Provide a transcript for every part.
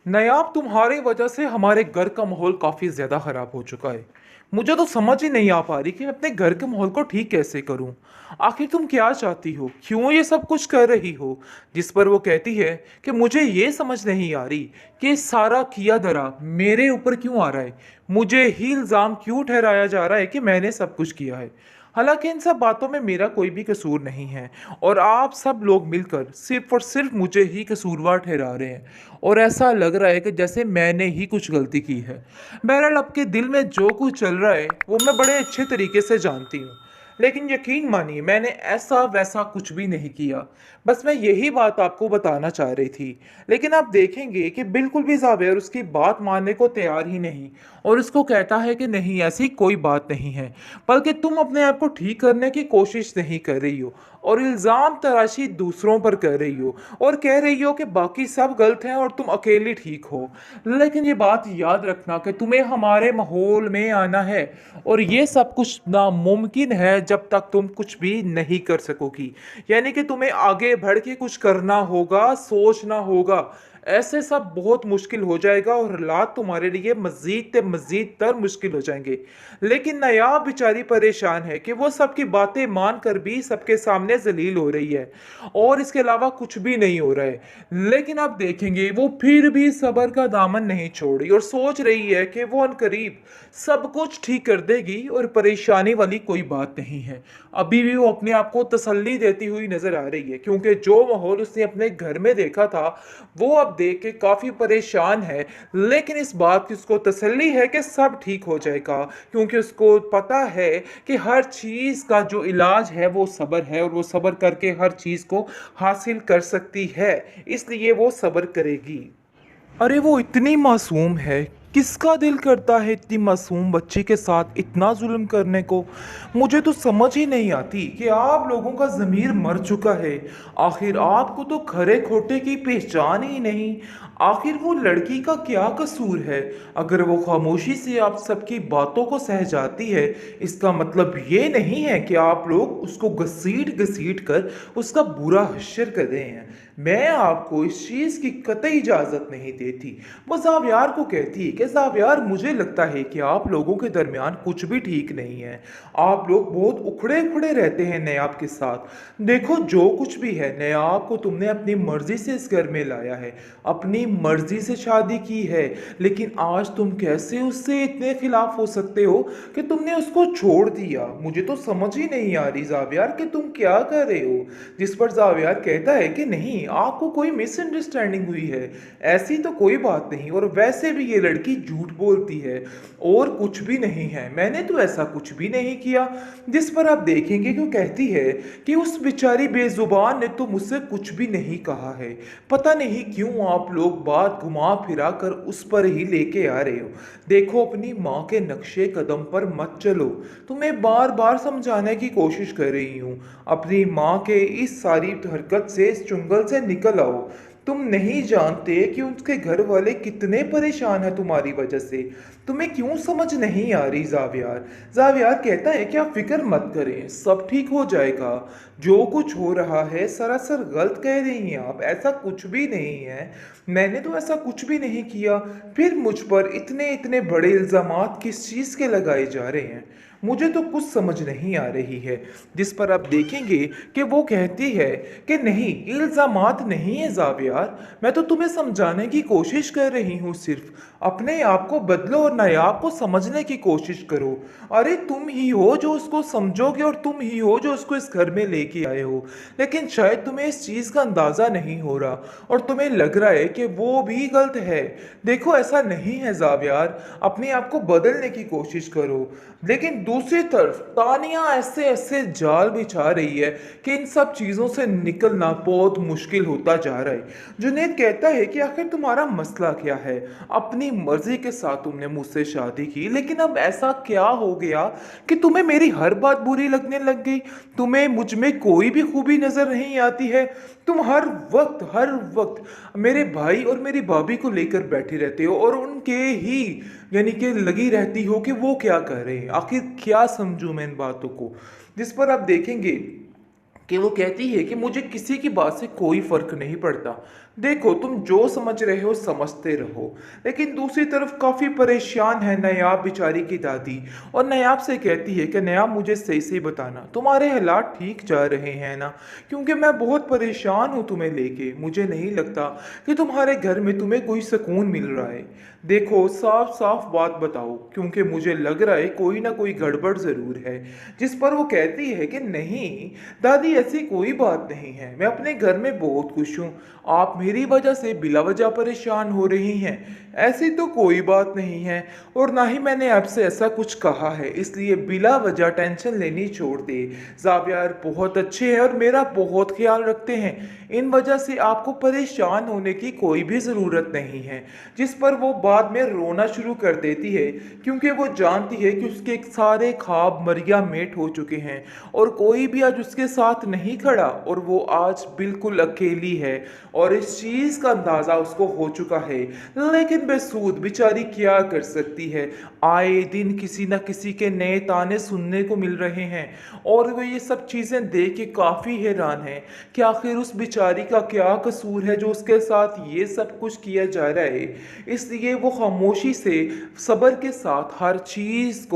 नायाब, तुम्हारी वजह से हमारे घर का माहौल काफ़ी ज़्यादा ख़राब हो चुका है। मुझे तो समझ ही नहीं आ पा रही कि मैं अपने घर के माहौल को ठीक कैसे करूं। आखिर तुम क्या चाहती हो, क्यों ये सब कुछ कर रही हो? जिस पर वो कहती है कि मुझे ये समझ नहीं आ रही कि सारा किया धरा मेरे ऊपर क्यों आ रहा है। मुझे ही इल्ज़ाम क्यों ठहराया जा रहा है कि मैंने सब कुछ किया है। हालांकि इन सब बातों में मेरा कोई भी कसूर नहीं है और आप सब लोग मिलकर सिर्फ और सिर्फ मुझे ही कसूरवार ठहरा रहे हैं और ऐसा लग रहा है कि जैसे मैंने ही कुछ गलती की है। बहरहाल, आपके दिल में जो कुछ चल रहा है वो मैं बड़े अच्छे तरीके से जानती हूँ, लेकिन यकीन मानिए मैंने ऐसा वैसा कुछ भी नहीं किया। बस मैं यही बात आपको बताना चाह रही थी। लेकिन आप देखेंगे कि बिल्कुल भी जावेर उसकी बात मानने को तैयार ही नहीं और उसको कहता है कि नहीं, ऐसी कोई बात नहीं है, बल्कि तुम अपने आप को ठीक करने की कोशिश नहीं कर रही हो और इल्ज़ाम तराशी दूसरों पर कर रही हो और कह रही हो कि बाकी सब गलत हैं और तुम अकेली ठीक हो। लेकिन ये बात याद रखना कि तुम्हें हमारे माहौल में आना है और ये सब कुछ नामुमकिन है जब तक तुम कुछ भी नहीं कर सकोगी। यानी कि तुम्हें आगे बढ़ के कुछ करना होगा, सोचना होगा। ऐसे सब बहुत मुश्किल हो जाएगा और हालात तुम्हारे लिए मजीद तर मुश्किल हो जाएंगे। लेकिन नायाब बेचारी परेशान है कि वो सबकी बातें मान कर भी सबके सामने जलील हो रही है और इसके अलावा कुछ भी नहीं हो रहा है। लेकिन आप देखेंगे वो फिर भी सब्र का दामन नहीं छोड़ रही और सोच रही है कि वो अनकरीब सब कुछ ठीक कर देगी और परेशानी वाली कोई बात नहीं है। अभी भी वो अपने आप को तसल्ली देती हुई नजर आ रही है, क्योंकि जो माहौल उसने अपने घर में देखा था वो अब देख के काफी परेशान है। लेकिन इस बात की उसको तसल्ली है कि सब ठीक हो जाएगा, क्योंकि उसको पता है कि हर चीज का जो इलाज है वो सब्र है और वो सब्र करके हर चीज को हासिल कर सकती है, इसलिए वो सब्र करेगी। अरे वो इतनी मासूम है, किसका दिल करता है इतनी मासूम बच्ची के साथ इतना जुल्म करने को? मुझे तो समझ ही नहीं आती कि आप लोगों का ज़मीर मर चुका है। आखिर आपको तो खरे खोटे की पहचान ही नहीं। आखिर वो लड़की का क्या कसूर है? अगर वो खामोशी से आप सबकी बातों को सह जाती है, इसका मतलब ये नहीं है कि आप लोग उसको घसीट घसीट कर उसका बुरा हश्र कर रहे हैं। मैं आपको इस चीज़ की कतई इजाज़त नहीं देती। वो ज़ावियार को कहती है कि ज़ावियार, मुझे लगता है कि आप लोगों के दरमियान कुछ भी ठीक नहीं है। आप लोग बहुत उखड़े उखड़े रहते हैं नयाब के साथ। देखो, जो कुछ भी है, नयाब को तुमने अपनी मर्जी से इस घर में लाया है, अपनी मर्जी से शादी की है, लेकिन आज तुम कैसे उससे इतने खिलाफ हो सकते हो कि तुमने उसको छोड़ दिया? मुझे तो समझ ही नहीं आ रही ज़ावियार कि तुम क्या कर रहे हो। जिस पर ज़ावियार कहता है कि नहीं, आपको कोई मिसअंडरस्टैंडिंग हुई है, ऐसी तो कोई बात नहीं, और वैसे भी ये लड़की झूठ बोलती है और कुछ भी नहीं है, मैंने तो ऐसा कुछ भी नहीं किया। जिस पर आप देखेंगे कि वो कहती है कि उस बेचारी बेजुबान ने तो मुझसे कुछ भी नहीं कहा है। पता नहीं क्यों आप लोग बात घुमा फिरा कर उस पर ही लेके आ रहे हो। देखो, अपनी माँ के नक्शे कदम पर मत चलो। तुम्हें बार बार समझाने की कोशिश कर रही हूँ, अपनी माँ के इस सारी हरकत से, इस चुंगल से निकल आओ। तुम नहीं जानते कि उसके घर वाले कितने परेशान हैं तुम्हारी वजह से। तुम्हें क्यों समझ नहीं आ रही ज़ावियार? ज़ावियार कहता है कि आप फिक्र मत करें, सब ठीक हो जाएगा। जो कुछ हो रहा है सरासर गलत कह रही हैं आप, ऐसा कुछ भी नहीं है। मैंने तो ऐसा कुछ भी नहीं किया। फिर मुझ पर इतने इतने बड़े इल्ज़ामात किस चीज़ के लगाए जा रहे हैं? मुझे तो कुछ समझ नहीं आ रही है। जिस पर आप देखेंगे कि वो कहती है कि नहीं, इल्ज़ामात नहीं है ज़ावियार, मैं तो तुम्हें समझाने की कोशिश कर रही हूँ। सिर्फ अपने आप को बदलो और नायाब को समझने की कोशिश करो। अरे तुम ही हो जो उसको समझोगे और तुम ही हो जो उसको इस घर में लेके आए हो, लेकिन शायद तुम्हें इस चीज़ का अंदाज़ा नहीं हो रहा और तुम्हें लग रहा है कि वो भी गलत है। देखो, ऐसा नहीं है ज़ावियार, अपने आप को बदलने की कोशिश करो। लेकिन दूसरी तरफ तानिया ऐसे ऐसे जाल बिछा रही है कि इन सब चीज़ों से निकलना बहुत मुश्किल होता जा रहा है। जुनैद कहता है कि आखिर तुम्हारा मसला क्या है? अपनी मर्जी के साथ तुमने मुझसे शादी की, लेकिन अब ऐसा क्या हो गया कि तुम्हें मेरी हर बात बुरी लगने लग गई? तुम्हें मुझ में कोई भी खूबी नजर नहीं आती है? तुम हर वक्त मेरे भाई और मेरी भाभी को लेकर बैठे रहते हो और उनके ही यानी कि लगी रहती हो कि वो क्या कर रहे हैं। आखिर क्या समझूं मैं इन बातों को? जिस पर आप देखेंगे कि वो कहती है कि मुझे किसी की बात से कोई फर्क नहीं पड़ता। देखो, तुम जो समझ रहे हो समझते रहो, लेकिन दूसरी तरफ काफ़ी परेशान है नायाब बेचारी की दादी। और नायाब से कहती है कि नायाब, मुझे सही सही बताना, तुम्हारे हालात ठीक जा रहे हैं ना? क्योंकि मैं बहुत परेशान हूँ तुम्हें लेके। मुझे नहीं लगता कि तुम्हारे घर में तुम्हें कोई सुकून मिल रहा है। देखो, साफ साफ बात बताओ, क्योंकि मुझे लग रहा है कोई ना कोई गड़बड़ ज़रूर है। जिस पर वो कहती है कि नहीं दादी, ऐसी कोई बात नहीं है, मैं अपने घर में बहुत खुश हूँ। आप मेरी वजह से बिला वजह परेशान हो रही हैं, ऐसी तो कोई बात नहीं है। और ना ही मैंने आपसे ऐसा कुछ कहा है, इसलिए बिला वजह टेंशन लेनी छोड़ दे। जावियर बहुत अच्छे हैं और मेरा बहुत ख्याल रखते हैं, इन वजह से आपको परेशान होने की कोई भी ज़रूरत नहीं है। जिस पर वो बाद में रोना शुरू कर देती है, क्योंकि वो जानती है कि उसके सारे ख्वाब मरिया मेट हो चुके हैं और कोई भी आज उसके साथ नहीं खड़ा और वो आज बिल्कुल अकेली है। और इस चीज़ का अंदाज़ा उसको हो चुका है, लेकिन बेसूद बेचारी क्या कर सकती है। आए दिन किसी न किसी के नए ताने सुनने को मिल रहे हैं और वो ये सब चीज़ें देख के काफ़ी हैरान है कि आखिर उस बेचारी का क्या कसूर है जो उसके साथ ये सब कुछ किया जा रहा है। इसलिए वो खामोशी से, सब्र के साथ हर चीज़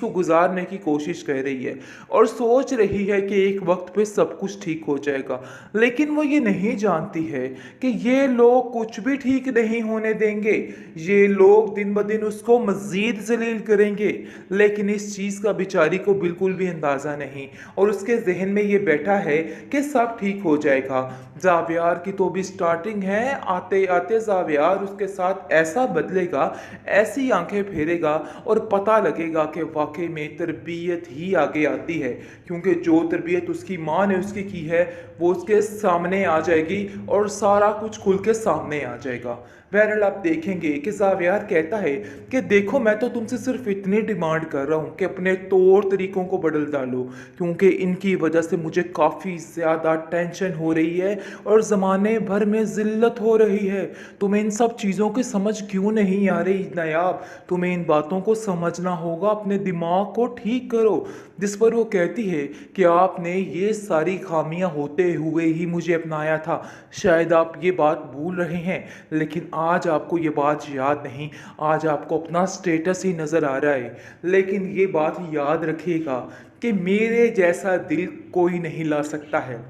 को गुजारने की कोशिश कर रही है और सोच रही है कि एक वक्त पे सब कुछ ठीक हो जाएगा। लेकिन वो ये नहीं जानती है कि ये लोग कुछ भी ठीक नहीं होने देंगे। ये लोग दिन ब दिन उसको मज़ीद जलील करेंगे, लेकिन इस चीज़ का बेचारी को बिल्कुल भी अंदाज़ा नहीं और उसके जहन में ये बैठा है कि सब ठीक हो जाएगा। जावियार की तो भी स्टार्टिंग है, आते आते जावियार उसके साथ ऐसा बदलेगा, ऐसी आंखें फेरेगा और पता लगेगा कि वाकई में तरबियत ही आगे आती है। क्योंकि जो तरबियत उसकी माँ ने उसकी की है वो उसके सामने आ जाएगी और सारा कुछ खुल के सामने आ जाएगा। बहरहाल आप देखेंगे कि जावियार कहता है कि देखो, मैं तो तुमसे सिर्फ इतनी डिमांड कर रहा हूँ कि अपने तौर तरीकों को बदल डालो, क्योंकि इनकी वजह से मुझे काफ़ी ज़्यादा टेंशन हो रही है और ज़माने भर में ज़िल्लत हो रही है। तुम्हें इन सब चीज़ों की समझ क्यों नहीं आ रही नायाब? तुम्हें इन बातों को समझना होगा, अपने दिमाग को ठीक करो। जिस पर वो कहती है कि आपने ये सारी खामियां होते हुए ही मुझे अपनाया था। शायद आप ये बात भूल रहे हैं, लेकिन आज आपको ये बात याद नहीं। आज आपको अपना स्टेटस ही नज़र आ रहा है, लेकिन ये बात याद रखिएगा कि मेरे जैसा दिल कोई नहीं ला सकता है।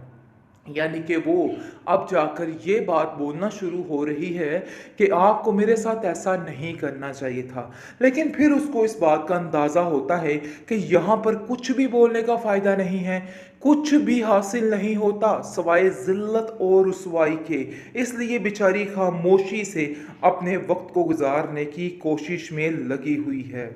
यानी कि वो अब जाकर ये बात बोलना शुरू हो रही है कि आपको मेरे साथ ऐसा नहीं करना चाहिए था। लेकिन फिर उसको इस बात का अंदाज़ा होता है कि यहाँ पर कुछ भी बोलने का फ़ायदा नहीं है, कुछ भी हासिल नहीं होता सवाए ज़िल्लत और रुसवाई के। इसलिए बेचारी खामोशी से अपने वक्त को गुजारने की कोशिश में लगी हुई है।